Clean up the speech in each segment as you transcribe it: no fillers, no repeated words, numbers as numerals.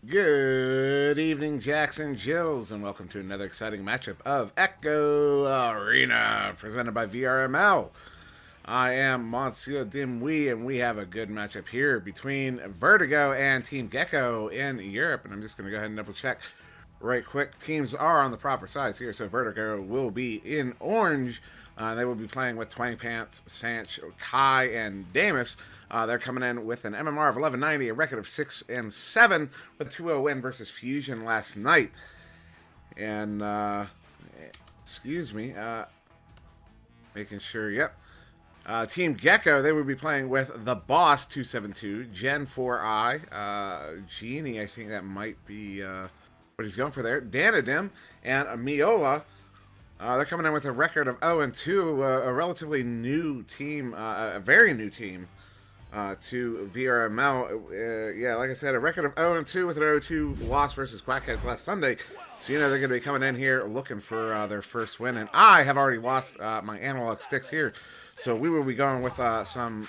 Good evening, Jackson Jills, and welcome to another exciting matchup of Echo Arena, presented by VRML. I am SirDimwi, and we have a good matchup here between Vertigo and Team Gecko in Europe. And I'm just going to go ahead and double check right quick. Teams are on the proper sides here, so Vertigo will be in orange. They will be playing with Twang Pants, Sanch, Kai, and Damus. They're coming in with an MMR of 1190, a record of 6-7, with a 2-0 win versus Fusion last night. And, excuse me, making sure, yep. Team Gecko, they would be playing with the Boss 272, Gen 4I, Genie, I think that might be what he's going for there, Danadim, and Miola. They're coming in with a record of 0-2, a relatively new team, a very new team to VRML. Yeah, like I said, a record of 0-2 with an 0-2 loss versus Quackheads last Sunday. So, they're going to be coming in here looking for their first win. And I have already lost my analog sticks here. So we will be going with some,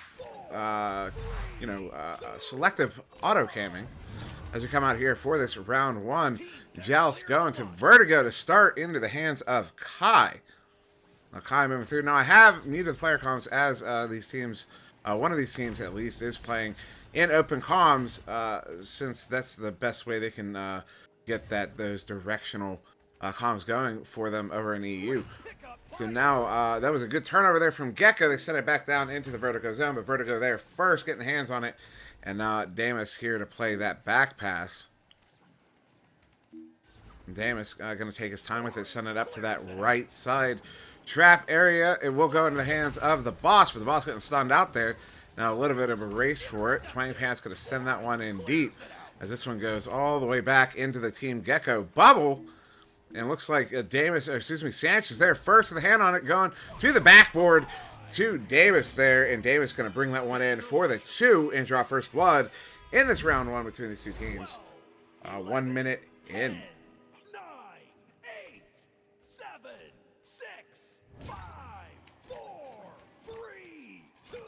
selective auto-camming as we come out here for this round one. Joust going to Vertigo to start into the hands of Kai. Now, Kai moving through. Now, I have muted the player comms as these teams, one of these teams at least, is playing in open comms since that's the best way they can get those directional comms going for them over in EU. So now, that was a good turnover there from Gecko. They set it back down into the Vertigo zone, but Vertigo there first, getting hands on it. And now Damus here to play that back pass. Damus going to take his time with it, send it up to that right side trap area. It will go into the hands of the Boss, but the Boss getting stunned out there. Now a little bit of a race for it. Twang Pants going to send that one in deep as this one goes all the way back into the Team Gecko bubble. And looks like Sanch is there first with a hand on it, going to the backboard to Davis there. And Davis going to bring that one in for the 2 and draw first blood in this round one between these two teams. 1 minute in. 9, 8, 7, 6, 5, 4, 3, 2.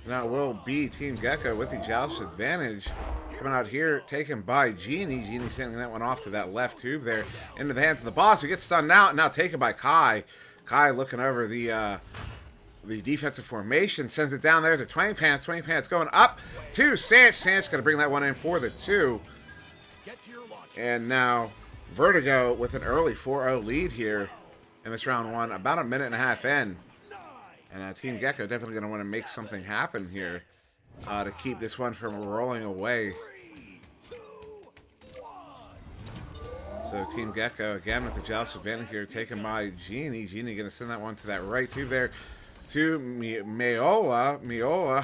Now it will be Team Gecko with the Joust advantage. Coming out here, taken by Genie. Genie sending that one off to that left tube there into the hands of the Boss, who gets stunned out, and now taken by Kai. Kai looking over the defensive formation, sends it down there to Twang Pants. Twang Pants going up to Sanch. Sanch going to bring that one in for the 2. And now Vertigo with an early 4-0 lead here in this round one, about a minute and a half in. And Team Gecko definitely going to want to make something happen here to keep this one from rolling away. So Team Gecko again with the Joust advantage here, taken by Genie. Genie going to send that one to that right tube there to Miola.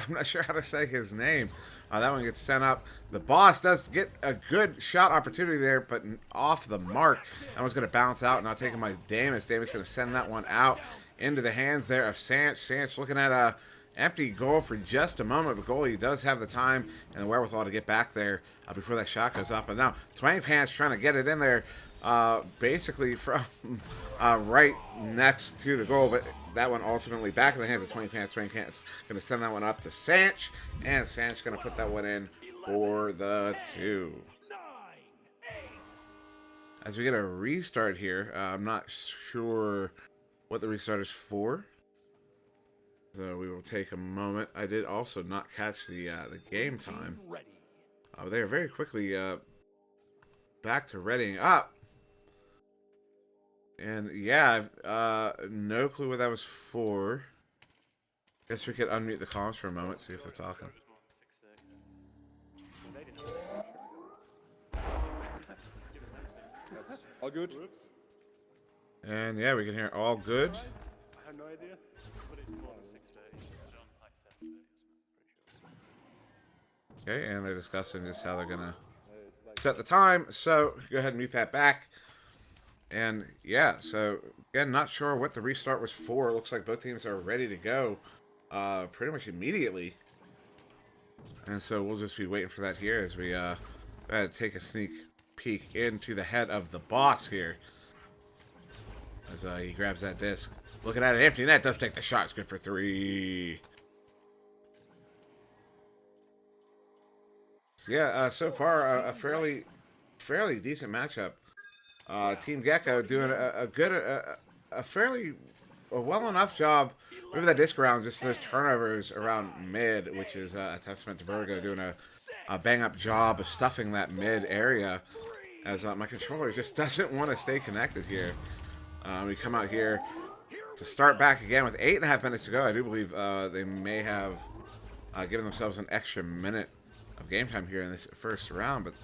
I'm not sure how to say his name. That one gets sent up. The Boss does get a good shot opportunity there, but off the mark. That one's going to bounce out. Now taken by Damus. Damus going to send that one out into the hands there of Sanch. Sanch looking at a empty goal for just a moment, but goalie does have the time and the wherewithal to get back there before that shot goes up. But now Twang Pants trying to get it in there, basically from right next to the goal, but that one ultimately back in the hands of Twang Pants. Twang Pants going to send that one up to Sanch, and Sanch going to put that one in for the 2. As we get a restart here, I'm not sure what the restart is for. So we will take a moment. I did also not catch the game time. They are very quickly back to readying up. And yeah, no clue what that was for. Guess we could unmute the comms for a moment, see if they're talking. All good? And yeah, we can hear all good. I have no idea. Okay, and they're discussing just how they're gonna set the time. So go ahead and mute that back. And yeah, so again, not sure what the restart was for. It looks like both teams are ready to go pretty much immediately. And so we'll just be waiting for that here as we take a sneak peek into the head of the Boss here. As he grabs that disc. Looking at it empty, and that does take the shot. It's good for 3. So yeah, so far a fairly fairly decent matchup. Team Gecko doing a fairly well enough job moving that disc around, just those turnovers around mid, which is a testament to Vertigo doing a bang up job of stuffing that mid area, as my controller just doesn't want to stay connected here. We come out here to start back again with 8.5 minutes to go. I do believe they may have given themselves an extra minute of game time here in this first round, but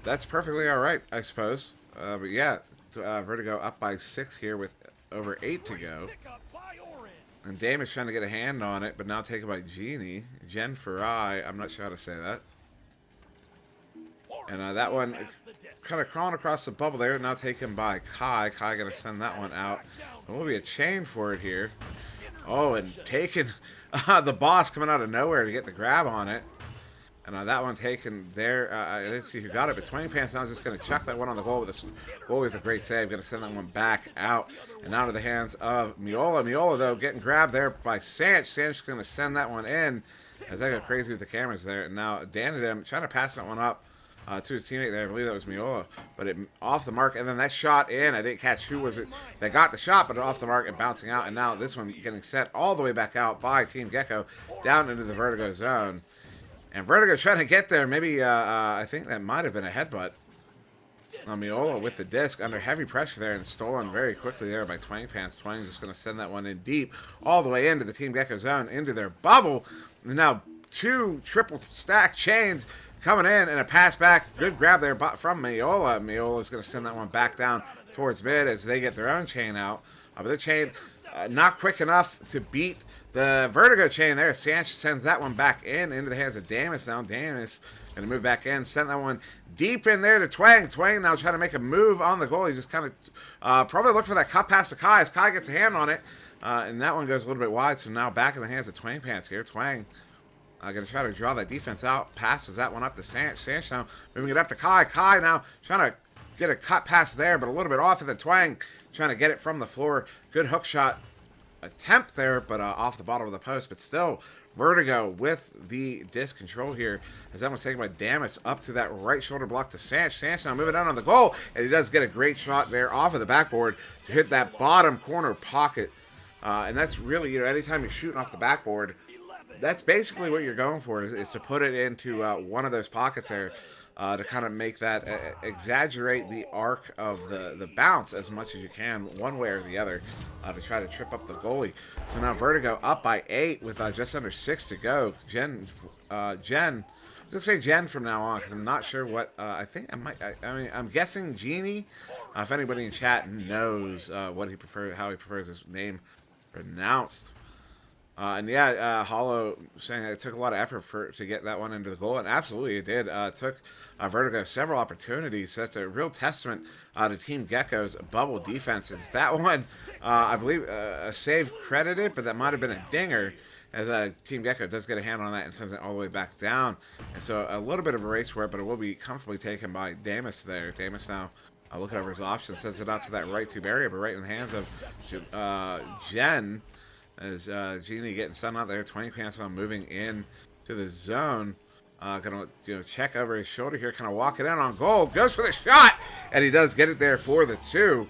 that's perfectly all right, I suppose. But yeah, Vertigo up by 6 here with over 8 to go. And Dame is trying to get a hand on it, but now taken by Genie. Jen Farai, I'm not sure how to say that. And that one kind of crawling across the bubble there, now taken by Kai. Kai going to send that one out. There will be a chain for it here. Oh, and taking the boss coming out of nowhere to get the grab on it. And that one taken there. I didn't see who got it, but Twang Pants now just going to chuck that one on the goal with a great save. Going to send that one back out and out of the hands of Miola. Miola, though, getting grabbed there by Sanch. Sanch going to send that one in as I go crazy with the cameras there. And now Danadem trying to pass that one up to his teammate there. I believe that was Miola, but it off the mark. And then that shot in. I didn't catch who was it that got the shot, but off the mark and bouncing out. And now this one getting set all the way back out by Team Gecko down into the Vertigo zone. And Vertigo trying to get there. Maybe, I think that might have been a headbutt. Miola with the disc under heavy pressure there and stolen very quickly there by Twang Pants. Twang just going to send that one in deep all the way into the Team Gecko zone, into their bubble. And now 2 triple stack chains coming in and a pass back. Good grab there from Miola. Miola is going to send that one back down towards mid as they get their own chain out. But the chain not quick enough to beat the Vertigo chain there. Sanch sends that one back into the hands of Damus now. Damus going to move back in, send that one deep in there to Twang. Twang now trying to make a move on the goal. He just kind of probably look for that cut pass to Kai as Kai gets a hand on it. And that one goes a little bit wide, so now back in the hands of Twang Pants here. Twang going to try to draw that defense out. Passes that one up to Sanch. Sanch now moving it up to Kai. Kai now trying to get a cut pass there, but a little bit off of the Twang. Trying to get it from the floor. Good hook shot attempt there, but off the bottom of the post. But still, Vertigo with the disc control here. As that one's taken by Damus up to that right shoulder block to Sanch. Sanch now moving down on the goal. And he does get a great shot there off of the backboard to hit that bottom corner pocket. And that's really, anytime you're shooting off the backboard, that's basically what you're going for, is to put it into one of those pockets there. To kind of make that exaggerate the arc of the bounce as much as you can, one way or the other, to try to trip up the goalie. So now Vertigo up by 8 with just under 6 to go. Jen, I'm gonna say Jen from now on because I'm not sure what. I think I might. I'm guessing Genie. If anybody in chat knows what he prefers, how he prefers his name pronounced. And yeah, Hollow saying it took a lot of effort to get that one into the goal, and absolutely it did. Took Vertigo several opportunities. So that's a real testament to Team Gecko's bubble defenses. That one, I believe, a save credited, but that might have been a dinger, as Team Gecko does get a hand on that and sends it all the way back down. And so a little bit of a race for it, but it will be comfortably taken by Damus there. Damus now looking over his options, sends it out to that right tube area, but right in the hands of Jen. As Genie getting sun out there, Twang Pants on moving in to the zone. Gonna check over his shoulder here, kind of walk it in on goal. Goes for the shot, and he does get it there for the 2.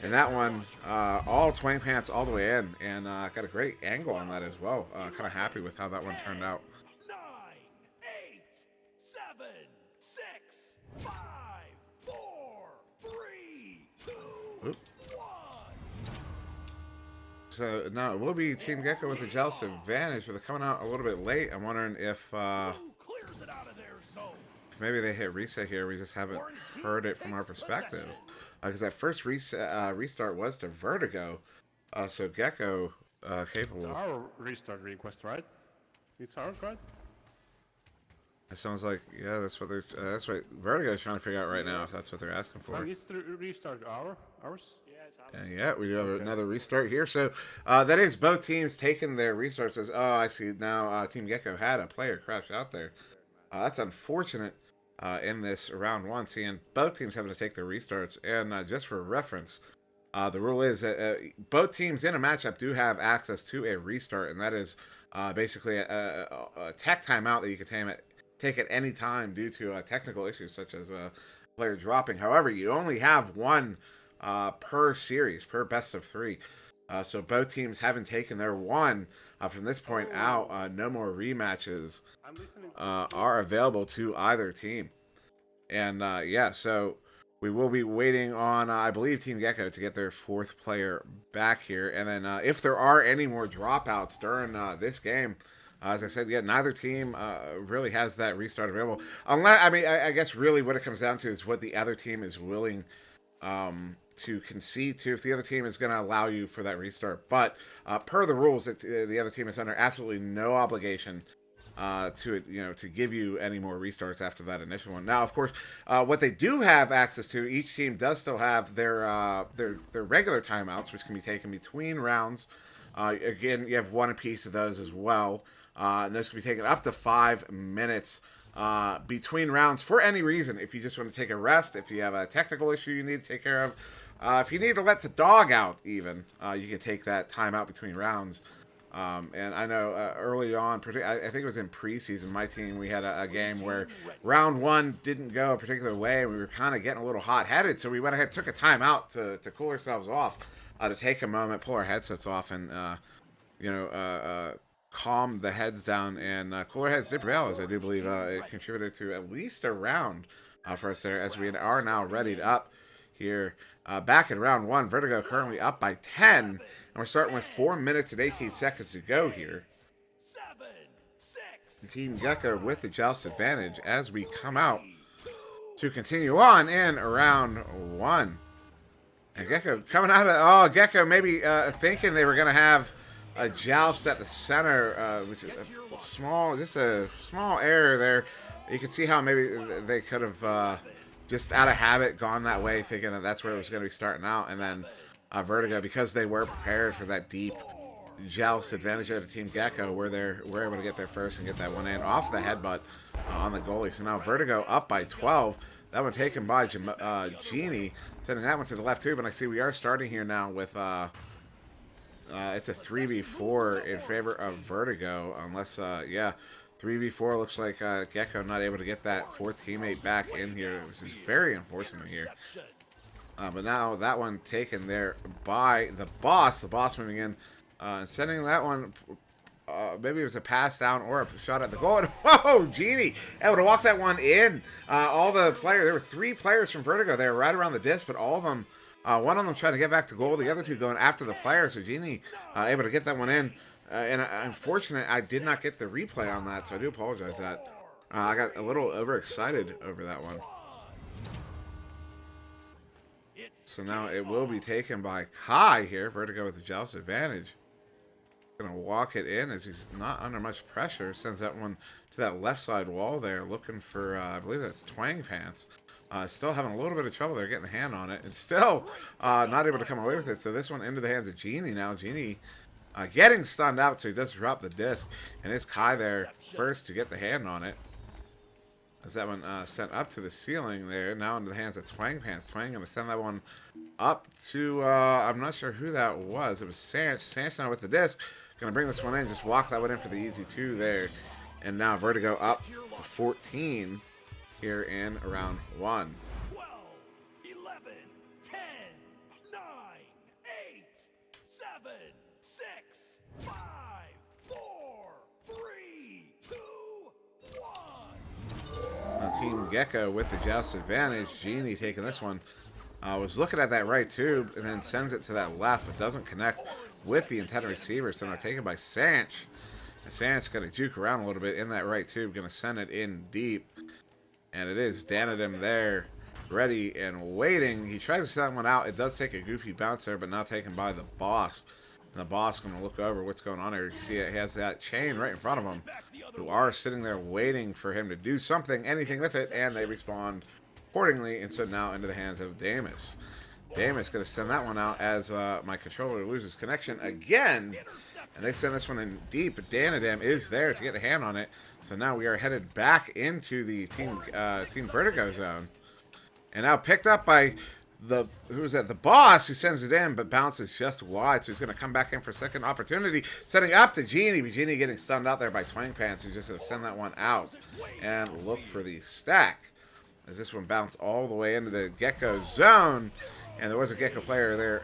And that one, all Twang Pants all the way in, and got a great angle on that as well. Kind of happy with how that one turned out. 9, 8, 7, 6, 5, 4, 3, 2, Oop. 1. So now it will be Team Gecko with a jealous advantage, but they're coming out a little bit late. I'm wondering if Clears it out of their zone. maybe they hit reset here. We just haven't heard it from our perspective. Because that first restart was to Vertigo. So Gecko capable. It's our restart request, right? It's ours, right? It sounds like, yeah, that's what they're. That's what Vertigo's trying to figure out right now. If that's what they're asking for. Is the restart ours? And yeah, we have another restart here. So that is both teams taking their restarts. As I see now, Team Gecko had a player crash out there. That's unfortunate in this round 1, seeing both teams having to take their restarts. And just for reference, the rule is that both teams in a matchup do have access to a restart, and that is basically a tech timeout that you can take at any time due to technical issues such as a player dropping. However, you only have one per series, per best of 3. So both teams haven't taken their one. From this point out, no more rematches I'm listening. are available to either team. And yeah, so we will be waiting on, I believe, Team Gecko to get their 4th player back here. And then if there are any more dropouts during this game, as I said, yeah, neither team really has that restart available. Unless, I mean, I guess really what it comes down to is what the other team is willing to concede to, if the other team is going to allow you for that restart. But per the rules, the other team is under absolutely no obligation to give you any more restarts after that initial one. Now, of course, what they do have access to, each team does still have their regular timeouts, which can be taken between rounds. Again, you have one apiece of those as well, and those can be taken up to 5 minutes between rounds for any reason. If you just want to take a rest, if you have a technical issue you need to take care of, if you need to let the dog out, even you can take that timeout between rounds. And I know early on, I think it was in preseason, my team, we had a game where round 1 didn't go a particular way, and we were kind of getting a little hot-headed, so we went ahead and took a timeout to cool ourselves off, to take a moment, pull our headsets off, and calm the heads down, and cooler heads did prevail, as I do believe it contributed to at least a round for us there, as we are now readied up here. Back in round 1, Vertigo currently up by 10, and we're starting with 4 minutes and 18 seconds to go here. 7, 6, Team Gecko with the joust advantage as we come out to continue on in round 1. And Gecko coming out of... Gecko maybe thinking they were going to have a joust at the center, which is a small error there. You can see how maybe they could have just out of habit gone that way, thinking that that's where it was going to be starting out. And then Vertigo, because they were prepared for that deep joust advantage of the Team Gecko, we're able to get there first and get that one in off the headbutt on the goalie. So now Vertigo up by 12. That one taken by Genie, sending that one to the left too. But I see we are starting here now with it's a 3v4 in favor of Vertigo, unless 3v4 looks like Gecko not able to get that 4th teammate back in here, which is very unfortunate here. But now that one taken there by the boss moving in and sending that one. Maybe it was a pass down or a shot at the goal. And whoa, Genie able to walk that one in. All the players, there were 3 players from Vertigo there right around the disc, but all of them, one of them trying to get back to goal, the other 2 going after the player. So Genie able to get that one in. And unfortunately, I did not get the replay on that, so I do apologize that. I got a little overexcited over that one. So now it will be taken by Kai here. Vertigo with the joust advantage. Gonna walk it in as he's not under much pressure. Sends that one to that left side wall there, looking for I believe that's Twang Pants. Still having a little bit of trouble there getting the hand on it, and still not able to come away with it. So this one into the hands of Genie now. Genie getting stunned out, so he does drop the disc, and it's Kai there first to get the hand on it. As that one sent up to the ceiling there, now into the hands of Twang Pants. Twang gonna send that one up to I'm not sure who that was. It was Sanch. Sanch now with the disc. Gonna bring this one in, just walk that one in for the easy 2 there. And now Vertigo up to 14 here in round 1. 12, 11, 10, 9, 8, 7, 6, 5, 4, 3, 2, 1. Now Team Gecko with the joust advantage. Genie taking this one. Was looking at that right tube and then sends it to that left, but doesn't connect with the intended receiver. So now taken by Sanch. And Sanch going to juke around a little bit in that right tube, going to send it in deep. And it is Danadem there, ready and waiting. He tries to send one out. It does take a goofy bounce there, but now taken by the boss. And the boss going to look over what's going on here. You can see it has that chain right in front of him, who are sitting there waiting for him to do something, anything with it, and they respond accordingly. And so now into the hands of Damus. Damus going to send that one out as my controller loses connection again. And they send this one in deep. Danadem is there to get the hand on it. So now we are headed back into the Team Vertigo zone. And now picked up by the boss who sends it in, but bounces just wide, so he's going to come back in for a second opportunity, setting up to Genie, but Genie getting stunned out there by Twang Pants, who's just going to send that one out and look for the stack, as this one bounced all the way into the Gecko zone, and there was a Gecko player there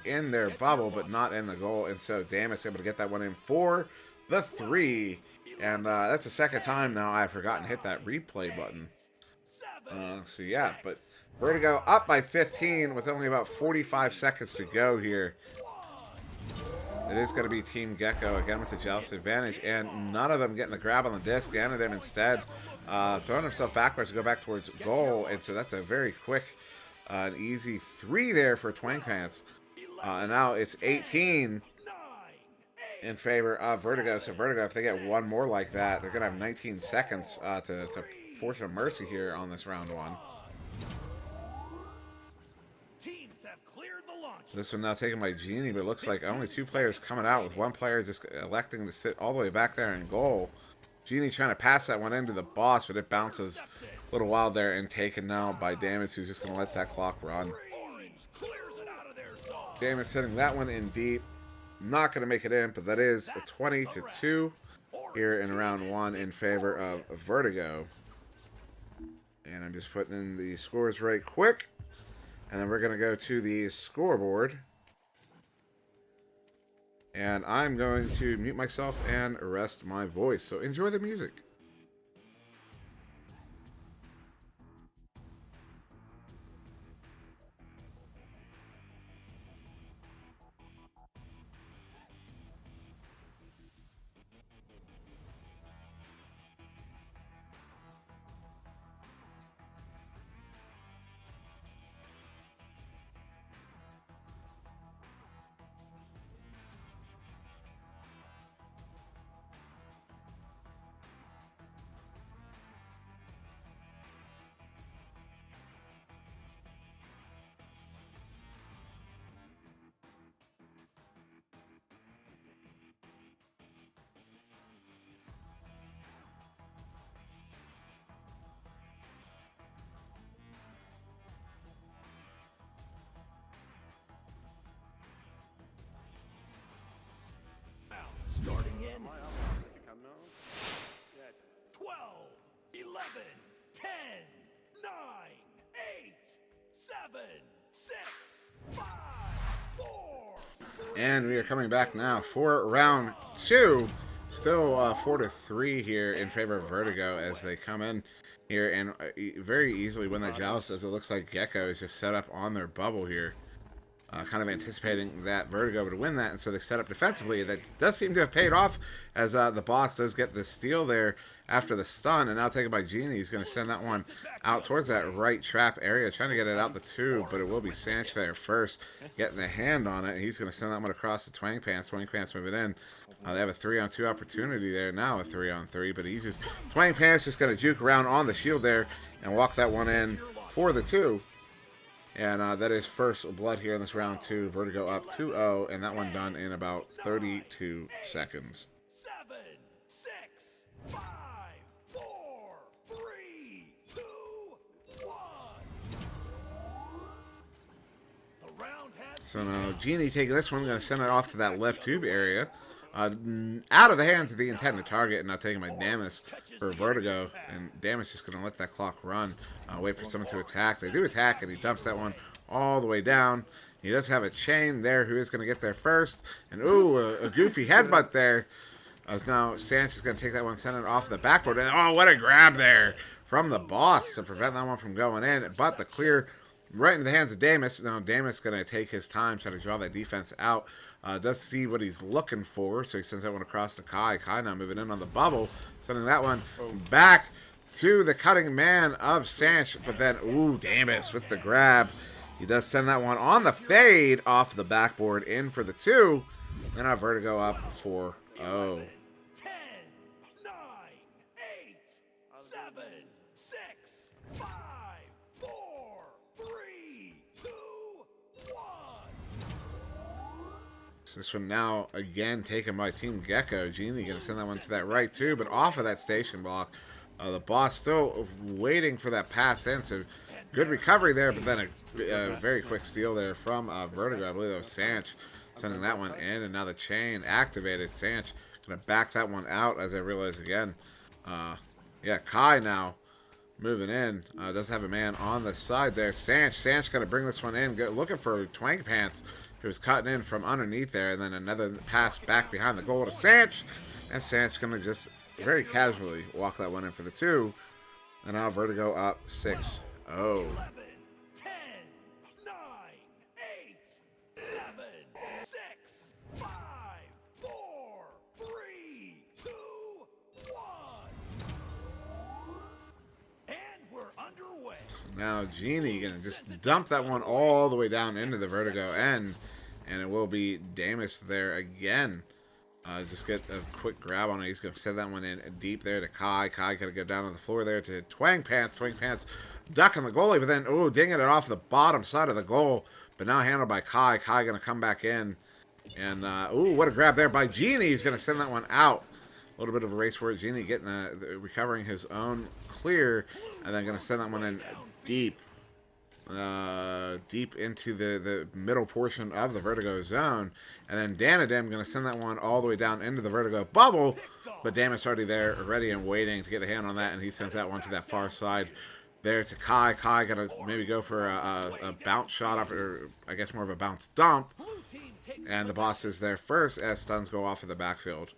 in their bubble, but not in the goal, and so Damus able to get that one in for the 3, and that's the second time now I've forgotten to hit that replay button. So yeah, but Vertigo up by 15 with only about 45 seconds to go here. It is going to be Team Gecko again with the Joust advantage, and none of them getting the grab on the disc. Ganadem instead throwing himself backwards to go back towards goal, and so that's a very quick and easy 3 there for Twang Pants. And now it's 18 in favor of Vertigo. So Vertigo, if they get one more like that, they're going to have 19 seconds to force a mercy here on this round 1. This one now taken by Genie, but it looks like only 2 players coming out, with 1 player just electing to sit all the way back there in goal. Genie trying to pass that one into the boss, but it bounces a little wild there and taken now by Damus, who's just going to let that clock run. Damus hitting that one in deep. Not going to make it in, but that is a 20-2 here in round 1 in favor of Vertigo. And I'm just putting in the scores right quick. And then we're going to go to the scoreboard. And I'm going to mute myself and rest my voice. So enjoy the music. Starting in 12, 11, 10, 9, 8, 7, 6, 5, 4. And we are coming back now for round 2. Still 4-3 here in favor of Vertigo as they come in here and very easily win that joust, as it looks like Gecko is just set up on their bubble here. Kind of anticipating that Vertigo would win that, and so they set up defensively. That does seem to have paid off, as the boss does get the steal there after the stun, and now taken by Genie. He's going to send that one out towards that right trap area, trying to get it out the tube, but it will be Sanch there first, getting the hand on it. He's going to send that one across the Twang Pants. Twang Pants moving in. They have a 3-on-2 opportunity there, now a 3-on-3, but he's just, Twang Pants just going to juke around on the shield there and walk that one in for the 2. And that is first blood here in this round 2. Vertigo up 2-0, and that one done in about 32 seconds. 7, 6, 5, 4, 3, 2, 1. The round has So now Genie taking this one, going to send it off to that left tube area. Out of the hands of the intended target, and now taken by Damus for Vertigo. And Damus just going to let that clock run. Wait for someone to attack. They do attack, and he dumps that one all the way down. He does have a chain there who is going to get there first. And ooh, a goofy headbutt there. As now Sanch is going to take that one, send it off the backboard. And oh, what a grab there from the boss to prevent that one from going in. But the clear right into the hands of Damus. Now Damus going to take his time, try to draw that defense out. Does see what he's looking for, so he sends that one across to Kai. Kai now moving in on the bubble, sending that one back to the cutting man of Sanch. But then, ooh, Damus with the grab. He does send that one on the fade off the backboard in for the 2. Then our Vertigo up 4-0. 10, 9, 8, 7, 6, 5, 4, 3, 2, 1. This one now again taken by Team Gecko. Genie going to send that one to that right too, but off of that station block. The boss still waiting for that pass in, so Good recovery there, but then a very quick steal there from Vertigo. I believe that was Sanch sending that one in, and now the chain activated. Sanch going to back that one out, as I realize again. Yeah, Kai now moving in. Does have a man on the side there. Sanch going to bring this one in. Looking for Twang Pants, who was cutting in from underneath there, and then another pass back behind the goal to Sanch. And Sanch going to just very casually walk that one in for the 2. And now Vertigo up 6-0. 11, 10, 9, 8, 7, 6, 5, 4, 3, 2, 1. And we're underway. Now Genie gonna just dump that one all the way down into the Vertigo end, and it will be Damus there again. Just get a quick grab on it. He's gonna send that one in deep there to Kai. Kai gotta go down on the floor there to Twang Pants. Twang Pants ducking the goalie, but then dinging it off the bottom side of the goal. But now handled by Kai. Kai gonna come back in, and what a grab there by Genie. He's gonna send that one out. A little bit of a race for it. Genie getting recovering his own clear, and then gonna send that one in deep. Deep into the middle portion of the Vertigo zone, and then Danadem going to send that one all the way down into the Vertigo bubble, but Damus already there, ready and waiting to get the hand on that, and he sends that one to that far side there to Kai. Kai going to maybe go for a bounce shot up, or I guess more of a bounce dump, and the boss is there first as stuns go off of the backfield.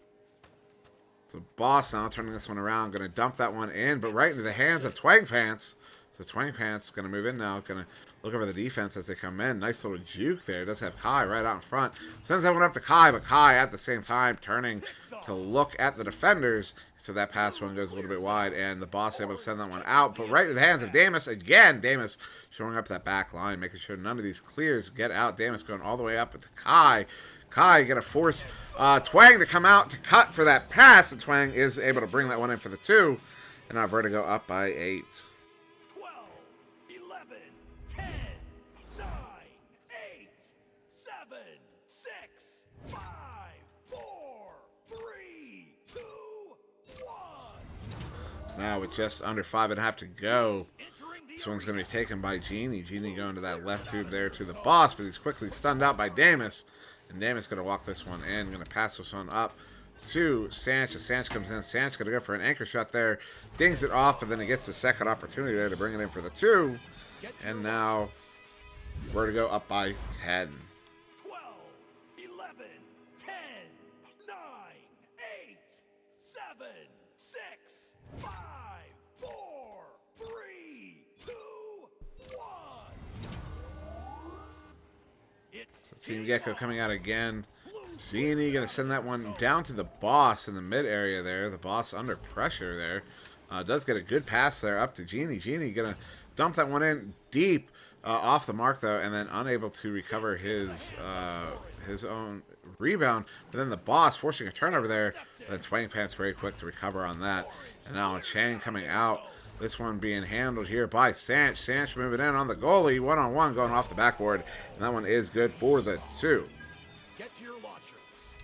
So boss now turning this one around, going to dump that one in, but right into the hands of Twang Pants. So Twang Pants going to move in now, going to look over the defense as they come in. Nice little juke there. Does have Kai right out in front. Sends that one up to Kai, but Kai at the same time turning to look at the defenders. So that pass one goes a little bit wide, and the boss able to send that one out. But right in the hands of Damus again. Damus showing up that back line, making sure none of these clears get out. Damus going all the way up to Kai. Kai going to force Twang to come out to cut for that pass, and Twang is able to bring that one in for the 2. And now Vertigo up by 8. 10, 9, 8, 7, 6, 5, 4, 3, 2, 1. Now with just under 5.5 to go, this one's going to be taken by Genie. Genie going to that left tube there to the boss, but he's quickly stunned out by Damus. And Damus going to walk this one in, going to pass this one up to Sanch. As Sanch comes in, Sanch going to go for an anchor shot there. Dings it off, but then he gets the second opportunity there to bring it in for the 2. And now Vertigo up by 10. 12, 11, 10, 9, 8, 7, 6, 5, 4, 3, 2, 1. So Team Gecko coming out again. Genie going to send that one down to the boss in the mid area there. The boss under pressure there. Does get a good pass there up to Genie. Genie going to dump that one in deep off the mark, though, and then unable to recover his own rebound. But then the boss forcing a turnover there. Then Twang Pants very quick to recover on that. And now a chain coming out. This one being handled here by Sanch. Sanch moving in on the goalie. One-on-one going off the backboard. And that one is good for the 2. Get to your launchers.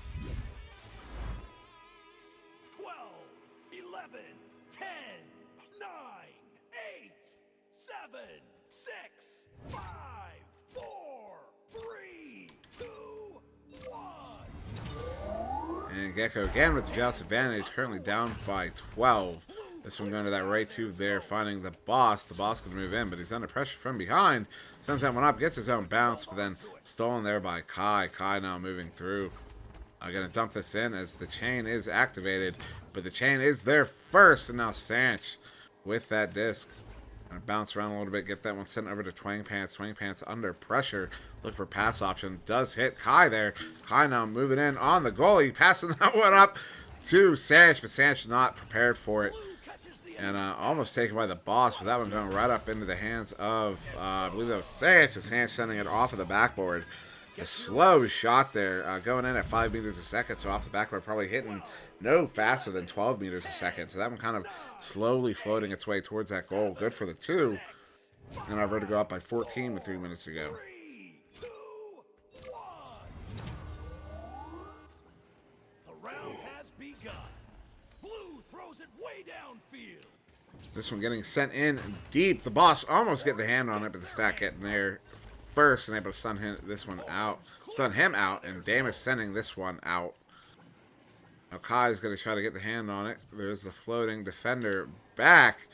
12, 11, 10, 9, 8, 7, 6, 5, 4, 3, 2, 1. And Gecko again with the joust advantage, currently down by 12. This one going to that right tube there, finding the boss. The boss can move in, but he's under pressure from behind. Sends that one up, gets his own bounce, but then stolen there by Kai. Kai now moving through. Going to dump this in as the chain is activated, but the chain is there first, and now Sanch with that disc. Going to bounce around a little bit, get that one sent over to Twang Pants. Twang Pants under pressure. Look for pass option. Does hit Kai there. Kai now moving in on the goalie, passing that one up to Sanch, but Sanch not prepared for it. And almost taken by the boss, but that one going right up into the hands of, I believe that was Sanch. Sanch sending it off of the backboard. A slow shot there, going in at 5 meters a second, so off the backboard, probably hitting no faster than 12 meters a second. So that one kind of slowly floating its way towards that goal. Good for the 2. And our Vertigo up by 14 with 3 minutes to go. 3, 2, 1. The round has begun. Blue throws it way downfield. This one getting sent in deep. The boss almost get the hand on it, but the stack getting there first and able to stun him out, and Damus sending this one out. Now Kai's going to try to get the hand on it. There's the floating defender back,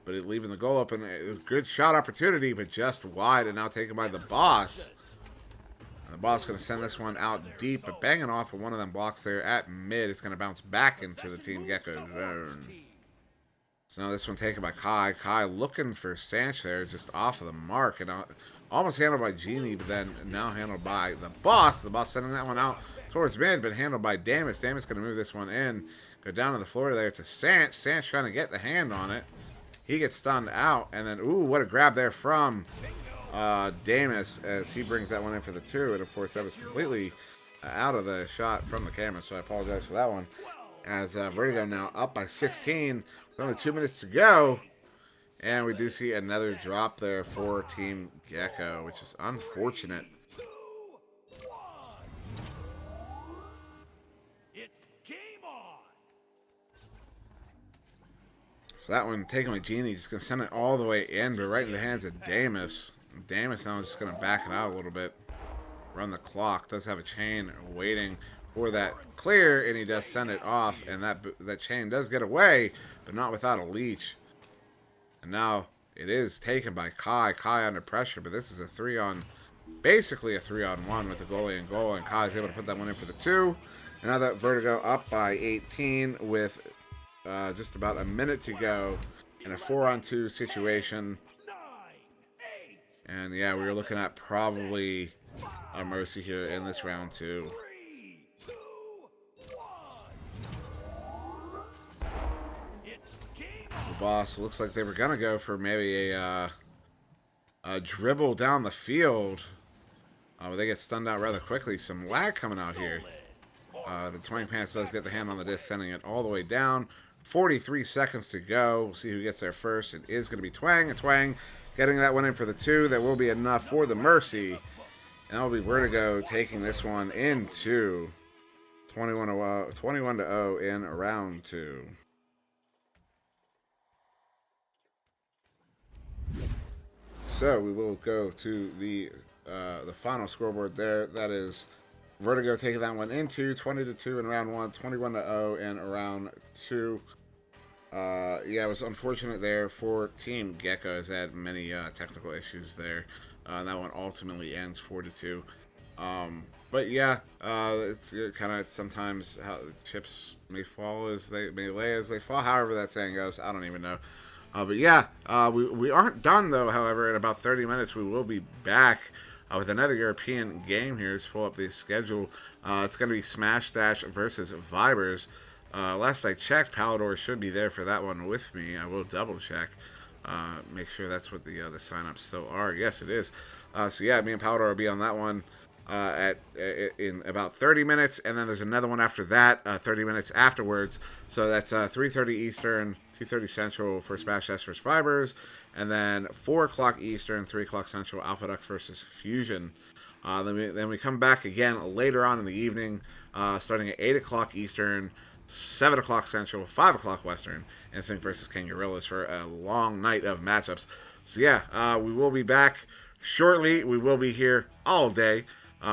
but it leaving the goal open. A good shot opportunity, but just wide, and now taken by the boss. And the boss going to send this one out deep, but banging off of one of them blocks there at mid. It's going to bounce back into the Team Gecko zone. So now this one taken by Kai. Kai looking for Sanch there, just off of the mark, and almost handled by Genie, but then now handled by the boss. The boss sending that one out towards mid, but handled by Damus. Damus going to move this one in. Go down to the floor there to Sanch. Sanch trying to get the hand on it. He gets stunned out, and then, ooh, what a grab there from Damus as he brings that one in for the 2. And, of course, that was completely out of the shot from the camera, so I apologize for that one. As Vertigo now up by 16. With only 2 minutes to go. And we do see another drop there for Team Gecko, which is unfortunate. It's game on. So that one taken by Genie, just going to send it all the way in, but right in the hands of Damus. Damus now is just going to back it out a little bit. Run the clock. Does have a chain waiting for that clear, and he does send it off, and that chain does get away, but not without a leech. And now it is taken by Kai. Kai under pressure, but this is basically a 3-on-1 with the goalie in goal, and Kai is able to put that one in for the 2. And now that Vertigo up by 18 with just about a minute to go in a 4-on-2 situation. And yeah, we were looking at probably a mercy here in this round 2. The boss looks like they were gonna go for maybe a dribble down the field, but they get stunned out rather quickly. Some lag coming out here. The Twang Pants does get the hand on the disc, sending it all the way down. 43 seconds to go. We'll see who gets there first. It is going to be Twang. And Twang getting that one in for the 2. That will be enough for the mercy. And that will be Vertigo taking this one into 21-0 in round 2. So we will go to the final scoreboard there. That is Vertigo taking that one into 20-2 in round 1, 21-0 in round 2. Yeah, it was unfortunate there for Team Gecko, as they had many technical issues there. That one ultimately ends 4-2. But yeah, it's kind of sometimes how the chips may fall as they may lay as they fall. However that saying goes, I don't even know. But yeah, we aren't done though. However, in about 30 minutes we will be back with another European game here. Let's pull up the schedule. It's going to be Smash Dash versus Vibers. Last I checked, Palador should be there for that one with me. I will double check. Make sure that's what the signups still are. Yes, it is. So yeah, me and Palador will be on that one in about 30 minutes, and then there's another one after that, 30 minutes afterwards. So that's 3:30 Eastern, 2:30 Central for Smash Dash versus Fibers, and then 4 o'clock Eastern, 3 o'clock Central, Alpha Ducks versus Fusion. Then we come back again later on in the evening, starting at 8 o'clock Eastern, 7 o'clock Central, 5 o'clock Western, Instinct versus King Gorillas for a long night of matchups. So yeah, we will be back shortly. We will be here all day.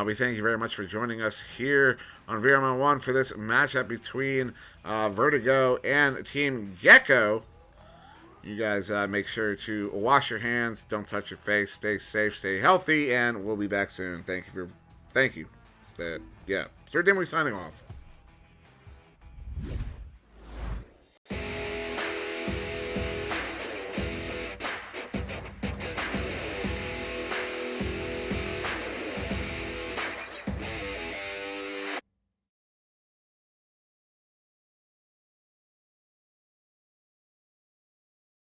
We thank you very much for joining us here on VRML 1 for this matchup between Vertigo and Team Gecko. You guys make sure to wash your hands, don't touch your face, stay safe, stay healthy, and we'll be back soon. Thank you. Yeah, SirDimwi signing off.